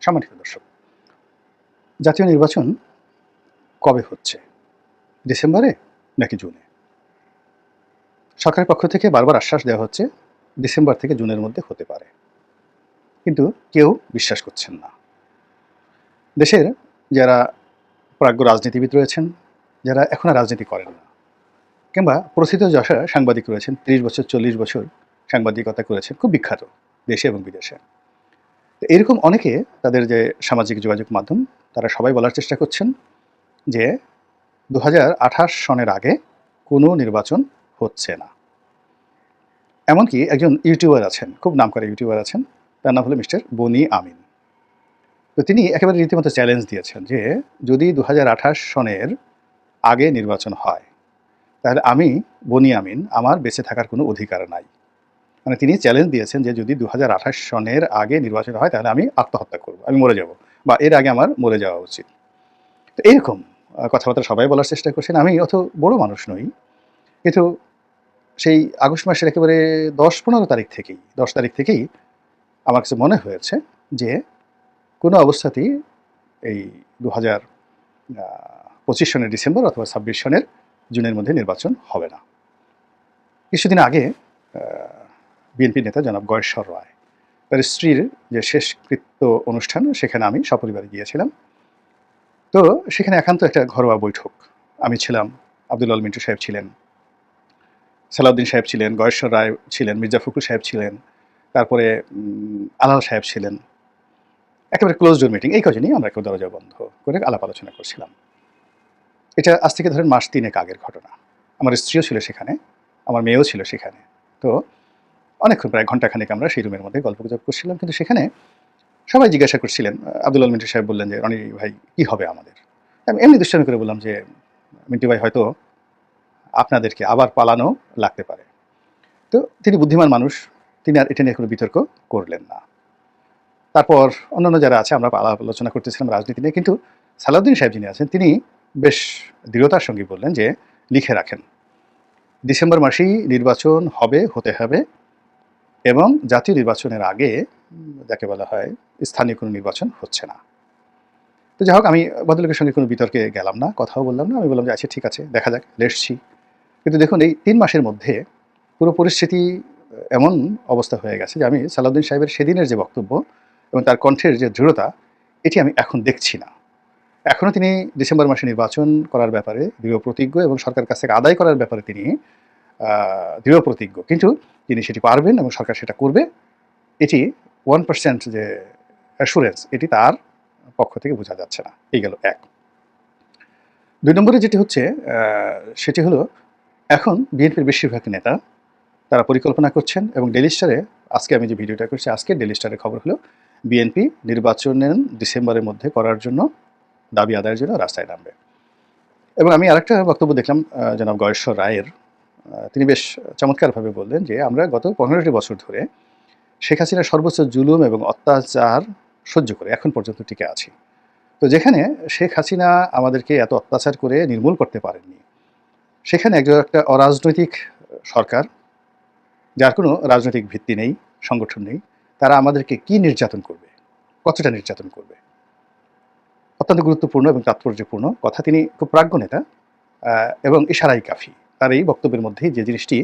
সম্মানিত দর্শক, জাতীয় নির্বাচন কবে হচ্ছে? ডিসেম্বরে নাকি জুনে? সরকারের পক্ষ থেকে বারবার আশ্বাস দেওয়া হচ্ছে ডিসেম্বর থেকে জুনের মধ্যে হতে পারে। কিন্তু কেউ বিশ্বাস করছেন না। দেশের যারা প্রাজ্ঞ রাজনীতিবিদ রয়েছেন, যারা এখন আর রাজনীতি করেন না, কিংবা প্রথিতযশা সাংবাদিক রয়েছেন, ৩০ বছর ৪০ বছর সাংবাদিকতা করেছেন, খুব বিখ্যাত দেশে এবং বিদেশে। তো এরকম অনেকে তাদের যে সামাজিক যোগাযোগ মাধ্যম, তারা সবাই বলার চেষ্টা করছেন যে ২০২৮ সনের আগে কোনো নির্বাচন হচ্ছে না। এমনকি একজন ইউটিউবার আছেন, খুব নামকরা ইউটিউবার আছেন, তার নাম হলো মিস্টার বনি আমিন। তো তিনি একেবারে রীতিমতো চ্যালেঞ্জ দিয়েছেন যে যদি ২০২৮ সনের আগে নির্বাচন হয়, তাহলে আমি বনি আমিন, আমার বেঁচে থাকার কোনো অধিকার নাই। মানে তিনি চ্যালেঞ্জ দিয়েছেন যে যদি ২০২৮ সনের আগে নির্বাচন হয় তাহলে আমি আত্মহত্যা করব, আমি মরে যাব, বা এর আগে আমার মরে যাওয়া উচিত। তো এইরকম কথাবার্তা সবাই বলার চেষ্টা করছেন। আমি অত বড় মানুষ নই, কিন্তু সেই আগস্ট মাসের একেবারে ১০-১৫ তারিখ থেকেই ১০ তারিখ থেকেই আমার কাছে মনে হয়েছে যে কোনো অবস্থাতেই এই ২০২৫ সনের ডিসেম্বর অথবা ২৬ সনের জুনের মধ্যে নির্বাচন হবে না। কিছুদিন আগে বিএনপি নেতা জনাব গয়েশ্বর রায়, তার স্ত্রীর যে শেষকৃত্য অনুষ্ঠান, সেখানে আমি সপরিবারে গিয়েছিলাম। তো সেখানে একান্ত একটা ঘরোয়া বৈঠক। আমি ছিলাম, আব্দুল আল মিন্টু সাহেব ছিলেন, সালাউদ্দিন সাহেব ছিলেন, গয়েশ্বর রায় ছিলেন, মির্জা ফখরুল সাহেব ছিলেন, তারপরে আলাল সাহেব ছিলেন। একেবারে ক্লোজ ডোর মিটিং, এই কজনই আমরা কেউ দরজা বন্ধ করে আলাপ আলোচনা করছিলাম। এটা আজ থেকে ধরেন মাস ৩ আগের ঘটনা। আমার স্ত্রীও ছিল সেখানে, আমার মেয়েও ছিল সেখানে। তো অনেকক্ষণ, প্রায় ঘণ্টাখানেক আমরা সেই রুমের মধ্যে গল্পগুজব করছিলাম। কিন্তু সেখানে সবাই জিজ্ঞাসা করছিলেন। আব্দুল আল মিন্টু সাহেব বললেন যে, রনি ভাই কী হবে আমাদের? আমি এমনি দুষ্টামি করে বললাম যে, মিন্টু ভাই, হয়তো আপনাদেরকে আবার পালানো লাগতে পারে। তো তিনি বুদ্ধিমান মানুষ, তিনি আর এটা নিয়ে কোনো বিতর্ক করলেন না। তারপর অন্যান্য যারা আছে আমরা আলাপ আলোচনা করতেছিলাম রাজনীতি নিয়ে। কিন্তু সালাউদ্দিন সাহেব যিনি আছেন, তিনি বেশ দৃঢ়তার সঙ্গে বললেন যে, লিখে রাখেন, ডিসেম্বর মাসেই নির্বাচন হবে, হতে হবে, এবং জাতীয় নির্বাচনের আগে যাকে বলা হয় স্থানীয় কোনো নির্বাচন হচ্ছে না। তো যাই হোক, আমি ভদ্রলোকের সঙ্গে কোনো বিতর্কে গেলাম না, কথাও বললাম না। আমি বললাম যে আচ্ছা ঠিক আছে, দেখা যাক, লেটস সি। কিন্তু দেখুন, এই ৩ মাসের মধ্যে পুরো পরিস্থিতি এমন অবস্থা হয়ে গেছে যে আমি সালাউদ্দিন সাহেবের সেদিনের যে বক্তব্য এবং তার কণ্ঠের যে দৃঢ়তা, এটি আমি এখন দেখছি না। এখনও তিনি ডিসেম্বর মাসে নির্বাচন করার ব্যাপারে দৃঢ় প্রতিজ্ঞ এবং সরকারের কাছ থেকে আদায় করার ব্যাপারে তিনি দৃঢ় প্রতিজ্ঞ। কিন্তু তিনি সেটি পারবেন এবং সরকার সেটা করবে, এটি 1% যে অ্যাসুরেন্স, এটি তার পক্ষ থেকে বোঝা যাচ্ছে না। এই গেল এক। ২ নম্বরে যেটি হচ্ছে, সেটি হলো এখন বিএনপির বেশিরভাগ নেতা তারা পরিকল্পনা করছেন, এবং ডেইলি স্টারে আজকে আমি যে ভিডিওটা করছি, আজকে ডেইলি স্টারের খবর হলো বিএনপি নির্বাচনের ডিসেম্বরের মধ্যে করার জন্য, দাবি আদায়ের জন্য রাস্তায় নামবে। এবং আমি আরেকটা বক্তব্য দেখলাম জনাব গয়েশ্বর রায়ের। তিনি বেশ চমৎকারভাবে বললেন যে আমরা গত ১৫টি বছর ধরে শেখ হাসিনার সর্বোচ্চ জুলুম এবং অত্যাচার সহ্য করে এখন পর্যন্ত টিকে আছি। তো যেখানে শেখ হাসিনা আমাদেরকে এত অত্যাচার করে নির্মূল করতে পারেননি, সেখানে একটা অরাজনৈতিক সরকার, যার কোনো রাজনৈতিক ভিত্তি নেই, সংগঠন নেই, তারা আমাদেরকে কি নির্যাতন করবে, কতটা নির্যাতন করবে। অত্যন্ত গুরুত্বপূর্ণ এবং তাৎপর্যপূর্ণ কথা। তিনি খুব প্রাজ্ঞ নেতা, এবং ইশারাই কাফি। তার এই বক্তব্যের মধ্যেই যে জিনিসটি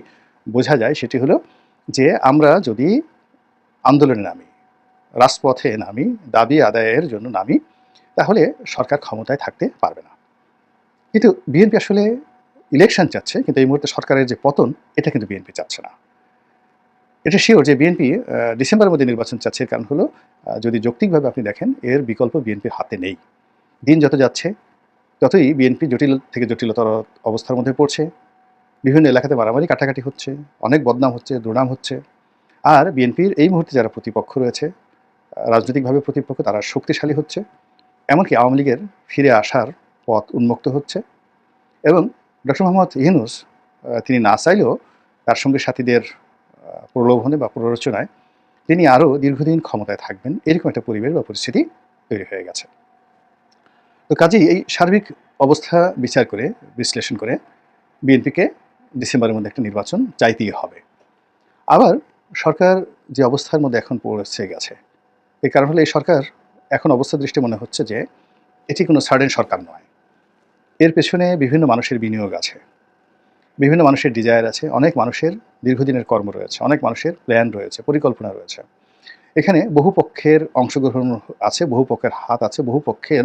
বোঝা যায় সেটি হলো যে আমরা যদি আন্দোলনে নামি, রাজপথে নামি, দাবি আদায়ের জন্য নামি, তাহলে সরকার ক্ষমতায় থাকতে পারবে না। কিন্তু বিএনপি আসলে ইলেকশন চাচ্ছে, কিন্তু এই মুহূর্তে সরকারের যে পতন, এটা কিন্তু বিএনপি চাচ্ছে না। এটা শিওর যে বিএনপি ডিসেম্বরের মধ্যে নির্বাচন চাচ্ছে। কারণ হলো, যদি যৌক্তিকভাবে আপনি দেখেন, এর বিকল্প বিএনপির হাতে নেই। দিন যত যাচ্ছে ততই বিএনপি জটিল থেকে জটিলতর অবস্থার মধ্যে পড়ছে। বিভিন্ন এলাকাতে মারামারি কাটাকাটি হচ্ছে, অনেক বদনাম হচ্ছে, দুর্নাম হচ্ছে। আর বিএনপির এই মুহূর্তে যারা প্রতিপক্ষ রয়েছে, রাজনৈতিকভাবে প্রতিপক্ষ, তারা শক্তিশালী হচ্ছে। এমনকি আওয়ামী লীগের ফিরে আসার পথ উন্মুক্ত হচ্ছে। এবং ডক্টর মোহাম্মদ ইউনূস, তিনি না চাইলেও তার সঙ্গে সাথীদের প্রলোভনে বা প্ররোচনায় তিনি আরও দীর্ঘদিন ক্ষমতায় থাকবেন, এরকম একটা পরিবেশ বা পরিস্থিতি তৈরি হয়ে গেছে। তো কাজেই এই সার্বিক অবস্থা বিচার করে, বিশ্লেষণ করে বিএনপিকে ডিসেম্বরের মধ্যে একটা নির্বাচন চাইতেই হবে। আবার সরকার যে অবস্থার মধ্যে এখন পৌঁছে গেছে, এই কারণ হলো এই সরকার এখন অবস্থা দৃষ্টি মনে হচ্ছে যে এটি কোনো সার্ডেন সরকার নয়। এর পেছনে বিভিন্ন মানুষের বিনিয়োগ আছে, বিভিন্ন মানুষের ডিজায়ার আছে, অনেক মানুষের দীর্ঘদিনের কর্ম রয়েছে, অনেক মানুষের প্ল্যান রয়েছে, পরিকল্পনা রয়েছে। এখানে বহু পক্ষের অংশগ্রহণ আছে, বহু পক্ষের হাত আছে, বহু পক্ষের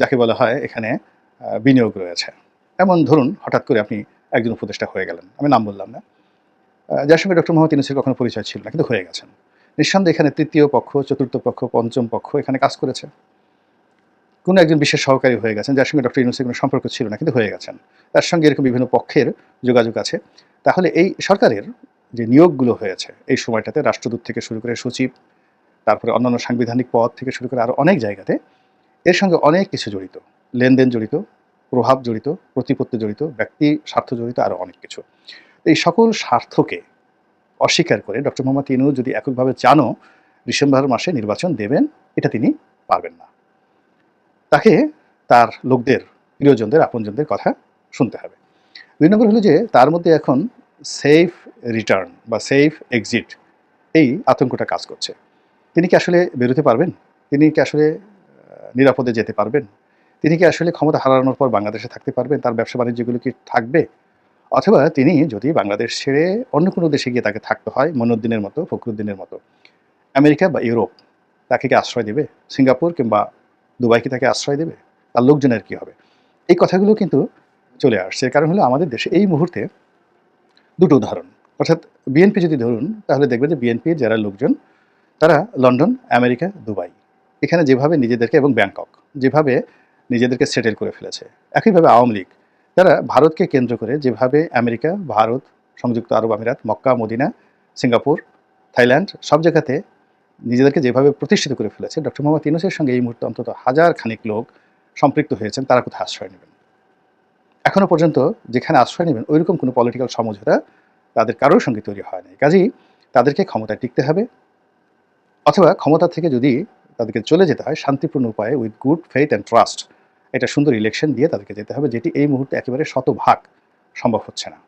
যাকে বলা হয় এখানে বিনিয়োগ রয়েছে। এমন ধরুন হঠাৎ করে আপনি একজন উপদেষ্টা হয়ে গেলেন, আমি নাম বললাম না, যার সঙ্গে ডক্টর মোহাম্মদ ইউনূসের কখনো পরিচয় ছিল না, কিন্তু হয়ে গেছেন। নিঃসন্দেহে এখানে তৃতীয় পক্ষ, চতুর্থ পক্ষ, পঞ্চম পক্ষ এখানে কাজ করেছে। কোনো একজন বিশেষ সহকারী হয়ে গেছেন, যার সঙ্গে ডক্টর ইউনূসের কোনো সম্পর্ক ছিল না, কিন্তু হয়ে গেছেন। তার সঙ্গে এরকম বিভিন্ন পক্ষের যোগাযোগ আছে। তাহলে এই সরকারের যে নিয়োগগুলো হয়েছে এই সময়টাতে, রাষ্ট্রদূত থেকে শুরু করে সচিব, তারপরে অন্যান্য সাংবিধানিক পদ থেকে শুরু করে আরও অনেক জায়গাতে এর সঙ্গে অনেক কিছু জড়িত, লেনদেন জড়িত, প্রভাব জড়িত, প্রতিপত্তি জড়িত, ব্যক্তি স্বার্থ জড়িত, আরও অনেক কিছু। এই সকল স্বার্থকে অস্বীকার করে ডক্টর মোহাম্মদ ইউনূস যদি এককভাবে চানও ডিসেম্বর মাসে নির্বাচন দেবেন, এটা তিনি পারবেন না। তাকে তার লোকদের, প্রিয়জনদের, আপনজনদের কথা শুনতে হবে। ২ নম্বর হলো যে তার মধ্যে এখন সেফ রিটার্ন বা সেফ এক্সিট এই আতঙ্কটা কাজ করছে। তিনি কি আসলে বেরোতে পারবেন? তিনি কি আসলে নিরাপদে যেতে পারবেন? তিনি কি আসলে ক্ষমতা হারানোর পর বাংলাদেশে থাকতে পারবেন? তার ব্যবসা বাণিজ্যগুলো কি থাকবে? অথবা তিনি যদি বাংলাদেশ ছেড়ে অন্য কোনো দেশে গিয়ে তাকে থাকতে হয়, মইনুদ্দিনের মতো, ফখরুদ্দিনের মতো, আমেরিকা বা ইউরোপ তাকে কি আশ্রয় দেবে? সিঙ্গাপুর কিংবা দুবাই কি তাকে আশ্রয় দেবে? তার লোকজনের কি হবে? এই কথাগুলো কিন্তু চলে আসছে। এর কারণ হলো আমাদের দেশে এই মুহূর্তে দুটো উদাহরণ। অর্থাৎ বিএনপি যদি ধরুন, তাহলে দেখবেন যে বিএনপির যারা লোকজন তারা লন্ডন, আমেরিকা, দুবাই এখানে যেভাবে নিজেদেরকে, এবং ব্যাংকক যেভাবে নিজেদেরকে সেটেল করে ফেলেছে। একইভাবে আওয়ামী লীগ তারা ভারতকে কেন্দ্র করে যেভাবে আমেরিকা, ভারত, সংযুক্ত আরব আমিরাত, মক্কা, মদিনা, সিঙ্গাপুর, থাইল্যান্ড সব জায়গাতে নিজেদেরকে যেভাবে প্রতিষ্ঠিত করে ফেলেছে, ডক্টর মোহাম্মদ ইউনূসের সঙ্গে এই মুহূর্তে অন্তত হাজার খানিক লোক সম্পৃক্ত হয়েছেন। তারা কোথায় আশ্রয় নেবেন? এখনো পর্যন্ত যেখানে আশ্রয় নেবেন ওইরকম কোনো পলিটিক্যাল সমঝোতা তাদের কারোর সঙ্গে তৈরি হয় নাই। কাজেই তাদেরকে ক্ষমতায় টিকতে হবে, অথবা ক্ষমতা থেকে যদি তাদেরকে চলে যেতে হয় শান্তিপূর্ণ উপায়ে, with good faith and trust, এটা সুন্দর ইলেকশন দিয়ে তাদেরকে যেতে হবে, যেটি এই মুহূর্তে একেবারে শতভাগ সম্ভব হচ্ছে না।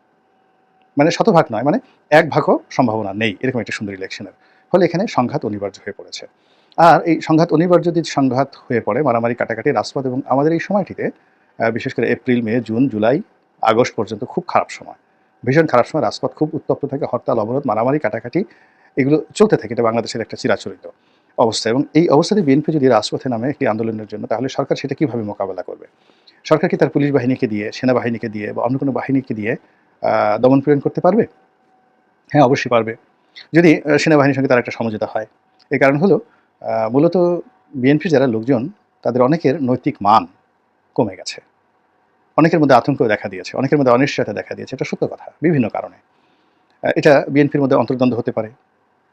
মানে শতভাগ নয়, মানে ১ ভাগও সম্ভাবনা নেই এরকম একটা সুন্দর ইলেকশনের। ফলে এখানে সংঘাত অনিবার্য হয়ে পড়েছে। আর এই সংঘাত অনিবার্য যদি সংঘাত হয়ে পড়ে, মারামারি, কাটাকাটি, রাজপথ, এবং আমাদের এই সময়টিতে বিশেষ করে এপ্রিল, মে, জুন, জুলাই, আগস্ট পর্যন্ত খুব খারাপ সময়, ভীষণ খারাপ সময়। রাজপথ খুব উত্তপ্ত থাকে, হরতাল, অবরোধ, মারামারি, কাটাকাটি এগুলো চলতে থাকে। এটা বাংলাদেশের একটা চিরাচরিত অবস্থা। এবং এই অবস্থাতে বিএনপি যদি রাজপথে নামে একটি আন্দোলনের জন্য, তাহলে সরকার সেটা কীভাবে মোকাবেলা করবে? সরকার কি তার পুলিশ বাহিনীকে দিয়ে, সেনাবাহিনীকে দিয়ে বা অন্য কোনো বাহিনীকে দিয়ে দমন-পীড়ন করতে পারবে? হ্যাঁ, অবশ্যই পারবে। যদি সেনাবাহিনীর সঙ্গে তার একটা সমঝোতা হয়। এর কারণ হলো মূলত বিএনপির যারা লোকজন তাদের অনেকের নৈতিক মান কমে গেছে। অনেকের মধ্যে আতঙ্ক দেখা দিয়েছে, অনেকের মধ্যে অনিশ্চয়তা দেখা দিয়েছে। এটা সত্য কথা, বিভিন্ন কারণে। এটা বিএনপির মধ্যে অন্তর্দ্বন্দ্ব হতে পারে,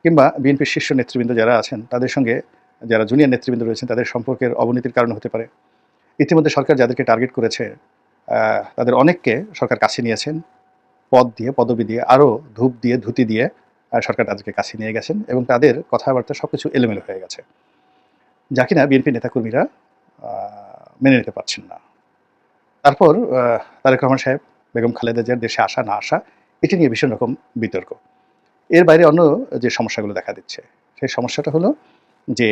কিংবা বিএনপির শীর্ষ নেতৃবৃন্দ যারা আছেন তাদের সঙ্গে যারা জুনিয়র নেতৃবৃন্দ রয়েছেন তাদের সম্পর্কের অবনতির কারণ হতে পারে। ইতিমধ্যে সরকার যাদেরকে টার্গেট করেছে তাদের অনেককে সরকার কাছে নিয়েছেন, পদ দিয়ে, পদবি দিয়ে, আরও ধূপ দিয়ে, ধুতি দিয়ে সরকার তাদেরকে কাছে নিয়ে গেছেন, এবং তাদের কথাবার্তা সব কিছু এলোমেলো হয়ে গেছে, যা কিনা বিএনপি নেতাকর্মীরা মেনে নিতে পারছেন না। তারপর তারেক রহমান সাহেব, বেগম খালেদা জিয়ার দেশে আসা না আসা, এটি নিয়ে ভীষণ রকম বিতর্ক। এর বাইরে অন্য যে সমস্যাগুলো দেখা দিচ্ছে, সেই সমস্যাটা হলো যে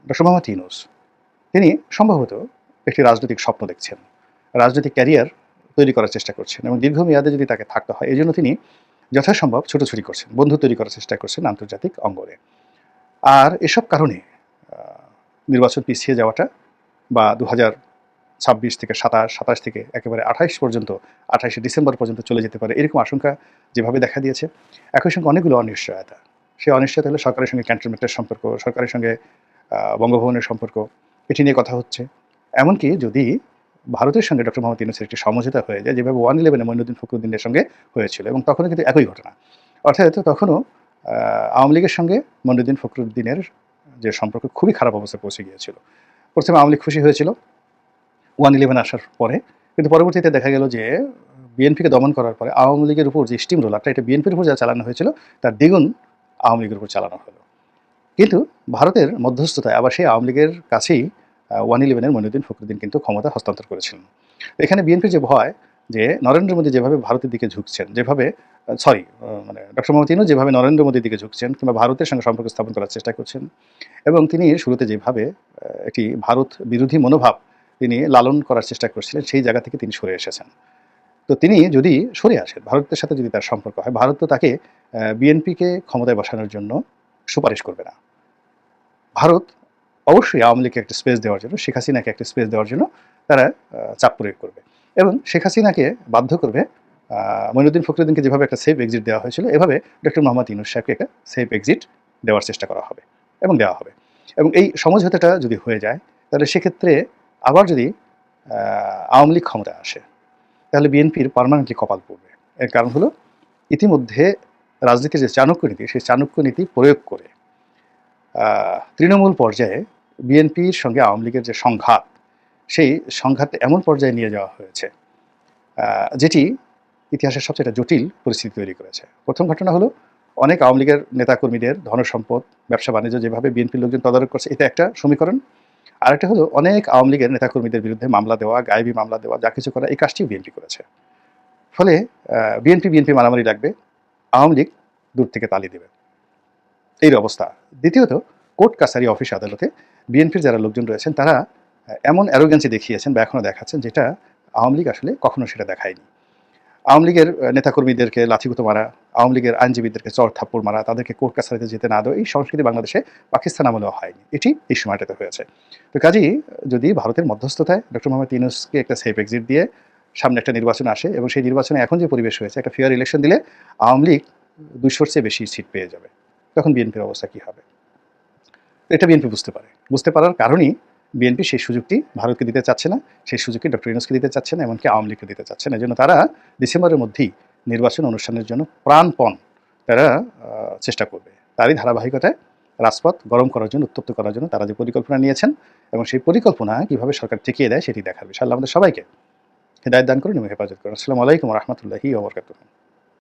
ডক্টর মোহাম্মদ ইউনূস তিনি সম্ভবত একটি রাজনৈতিক স্বপ্ন দেখছেন, রাজনৈতিক ক্যারিয়ার তৈরি করার চেষ্টা করছেন, এবং দীর্ঘমেয়াদে যদি তাকে থাকতে হয়, এই জন্য তিনি যথাসম্ভব ছোটাছুটি করছেন, বন্ধু তৈরি করার চেষ্টা করছেন আন্তর্জাতিক অঙ্গনে। আর এসব কারণে নির্বাচন পিছিয়ে যাওয়াটা, বা ২০২৬ থেকে ২৭ থেকে একেবারে ২৮ পর্যন্ত, ২৮শে ডিসেম্বর পর্যন্ত চলে যেতে পারে, এরকম আশঙ্কা যেভাবে দেখা দিয়েছে। একই সঙ্গে অনেকগুলো অনিশ্চয়তা। সেই অনিশ্চয়তা হলো সরকারের সঙ্গে ক্যান্টনমেন্টের সম্পর্ক, সরকারের সঙ্গে বঙ্গভবনের সম্পর্ক, এটি নিয়ে কথা হচ্ছে। এমনকি যদি ভারতের সঙ্গে ডক্টর মোহাম্মদ ইউনূসের একটি সমঝোতা হয়ে যায়, যেভাবে 1/11 মইনুদ্দিন ফখরুদ্দিনের সঙ্গে হয়েছিল, এবং তখনও কিন্তু একই ঘটনা। অর্থাৎ তখনও আওয়ামী লীগের সঙ্গে মইনুদ্দিন ফখরুদ্দিনের যে সম্পর্ক খুবই খারাপ অবস্থায় পৌঁছে গিয়েছিল। প্রথমে আওয়ামী লীগ খুশি হয়েছিল 1/11 আসার পরে, কিন্তু পরবর্তীতে দেখা গেল যে বিএনপিকে দমন করার পরে আওয়ামী লীগের উপর যে স্টিম রোলারটা, এটা বিএনপির উপর যা চালানো হয়েছিল তার দ্বিগুণ আওয়ামী লীগের উপর চালানো হলো। কিন্তু ভারতের মধ্যস্থতায় আবার সেই আওয়ামী লীগের কাছেই 1/11 মইনুদ্দিন ফখরুদ্দিন কিন্তু ক্ষমতা হস্তান্তর করেছিলেন। এখানে বিএনপির যে ভয়, যে নরেন্দ্র মোদী যেভাবে ভারতের দিকে ঝুঁকছেন, যেভাবে মানে ডক্টর মোহাম্মদ ইউনূস যেভাবে নরেন্দ্র মোদীর দিকে ঝুঁকছেন কিংবা ভারতের সঙ্গে সম্পর্ক স্থাপন করার চেষ্টা করছেন, এবং তিনি শুরুতে যেভাবে একটি ভারত বিরোধী মনোভাব তিনি লালন করার চেষ্টা করছিলেন, সেই জায়গা থেকে তিনি সরে এসেছেন। তো তিনি যদি সরে আসেন, ভারতের সাথে যদি তার সম্পর্ক হয়, ভারত তো তাকে বিএনপিকে ক্ষমতায় বসানোর জন্য সুপারিশ করবে না। ভারত অবশ্যই আওয়ামী লীগকে একটা স্পেস দেওয়ার জন্য, শেখ হাসিনাকে একটা স্পেস দেওয়ার জন্য তারা চাপ প্রয়োগ করবে এবং শেখ হাসিনাকে বাধ্য করবে মঈনুদ্দিন ফখরুদ্দিনকে যেভাবে একটা সেফ এক্সিট দেওয়া হয়েছিল, এভাবে ডক্টর মোহাম্মদ ইউনূস সাহেবকে একটা সেফ এক্সিট দেওয়ার চেষ্টা করা হবে এবং দেওয়া হবে। এবং এই সমঝোতাটা যদি হয়ে যায়, তাহলে সেক্ষেত্রে আবার যদি আওয়ামী লীগ ক্ষমতায় আসে, তাহলে বিএনপির পার্মানেন্টলি কপাল পড়বে। এর কারণ হলো, ইতিমধ্যে রাজনীতির যে চাণক্য নীতি, সেই চাণক্য নীতি প্রয়োগ করে তৃণমূল পর্যায়ে বিএনপির সঙ্গে আওয়ামী লীগের যে সংঘাত, সেই সংঘাত এমন পর্যায়ে নিয়ে যাওয়া হয়েছে যেটি ইতিহাসের সবচেয়ে একটা জটিল পরিস্থিতি তৈরি করেছে। প্রথম ঘটনা হলো, অনেক আওয়ামী লীগের নেতাকর্মীদের ধনসম্পদ, ব্যবসা বাণিজ্য যেভাবে বিএনপির লোকজন তদারক করছে, এটা একটা সমীকরণ। আরেকটা হলো, অনেক আওয়ামী লীগের নেতাকর্মীদের বিরুদ্ধে মামলা দেওয়া, গায়েবী মামলা দেওয়া, যা কিছু করা, এই কাজটিও বিএনপি করেছে। ফলে বিএনপি মারামারি লাগবে, আওয়ামী লীগ দূর থেকে তালি দেবে, এই অবস্থা। দ্বিতীয়ত, কোর্ট কাছারি অফিস আদালতে বিএনপির যারা লোকজন রয়েছেন, তারা এমন অ্যারোগেন্সি দেখিয়েছেন বা এখনও দেখাচ্ছেন, যেটা আওয়ামী লীগ আসলে কখনো সেটা দেখায়নি। আওয়ামী লীগের নেতাকর্মীদেরকে লাঠিগুঁতো মারা, আওয়ামী লীগের আইনজীবীদেরকে চড় থাপ্পড় মারা, তাদেরকে কোর্ট কাছারিতে যেতে না দেওয়া, এই সংস্কৃতি বাংলাদেশে পাকিস্তান আমলেও হয়নি, এটি এই সময়টাতে হয়েছে। তো কাজেই যদি ভারতের মধ্যস্থতায় ডক্টর মোহাম্মদ ইউনূসকে একটা সেফ এক্সিট দিয়ে সামনে একটা নির্বাচন আসে, এবং সেই নির্বাচনে এখন যে পরিবেশ হয়েছে, একটা ফেয়ার ইলেকশন দিলে আওয়ামী লীগ 200-র চেয়ে বেশি সিট পেয়ে যাবে, তখন বিএনপির অবস্থা কী হবে? এটা বিএনপি বুঝতে পারে। বুঝতে পারার কারণেই বিএনপি সেই সুযোগটি ভারতকে দিতে চাচ্ছে না, সেই সুযোগটি ডক্টর ইউনূসকে দিতে চাচ্ছে না, এমনকি আওয়ামী লীগকে দিতে চাচ্ছে না। এজন্য তারা ডিসেম্বরের মধ্যেই নির্বাচন অনুষ্ঠানের জন্য প্রাণপণ তারা চেষ্টা করবে। তারই ধারাবাহিকতায় রাজপথ গরম করার জন্য, উত্তপ্ত করার জন্য তারা যে পরিকল্পনা নিয়েছেন, এবং সেই পরিকল্পনা কীভাবে সরকার টিকিয়ে দেয়, সেটি দেখার বিষয়। আল্লাহ আমাদের সবাইকে হেদায়েত দান করুন এবং হেফাজত করুন। আসসালামু আলাইকুম ওয়া রাহমাতুল্লাহি ওয়া বারাকাতুহু।